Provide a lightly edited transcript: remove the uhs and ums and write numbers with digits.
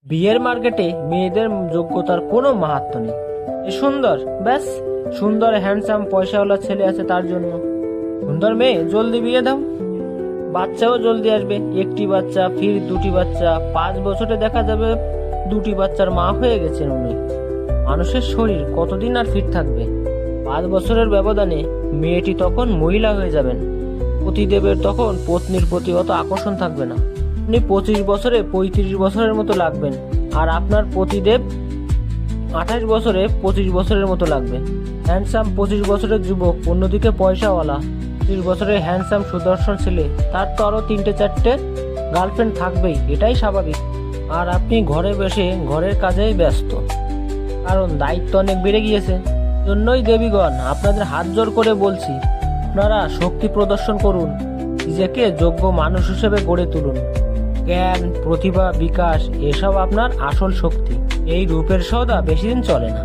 বিয়ের মার্কেটে মেয়েদের যোগ্যতার কোনো মাহাত্ম্য নেই। এ সুন্দর, ব্যাস সুন্দর হ্যান্ডসাম পয়সাওয়ালা ছেলে আছে তার জন্য। সুন্দর মেয়ে, জলদি বিয়ে দাও। বাচ্চাও জলদি আসবে, একটি বাচ্চা, ফির দুটি বাচ্চা, 5 বছরে দেখা যাবে দুটি বাচ্চার মা হয়ে গেছেন উনি। মানুষের শরীর কতদিন আর ফিট থাকবে? 5 বছরের ব্যবধানে মেয়েটি তখন মহিলা হয়ে যাবেন। পতিদেবের তখন পত্নীর প্রতি অত আকর্ষণ থাকবে না। আপনি 25 বছরে 35 বছরের মতো লাগবেন, আর আপনার পতিদেব 28 বছরে 25 বছরের মতো লাগবে। হ্যান্ডসাম 25 বছরের যুবক, অন্যদিকে পয়সাওয়ালা 30 বছরের হ্যান্ডসাম সুদর্শন ছেলে, তার তো আরো 3-4টে গার্লফ্রেন্ড থাকবেই, এটাই স্বাভাবিক। আর আপনি ঘরে বসে ঘরের কাজেই ব্যস্ত, কারণ দায়িত্ব অনেক বেড়ে গিয়েছে। জন্যই দেবীগণ আপনাদের হাত জোর করে বলছি, আপনারা শক্তি প্রদর্শন করুন, নিজেকে যোগ্য মানুষ হিসেবে গড়ে তুলুন। জ্ঞান, প্রতিভা, বিকাশ এসব আপনার আসল শক্তি। এই রূপের সওদা বেশি দিন চলে না।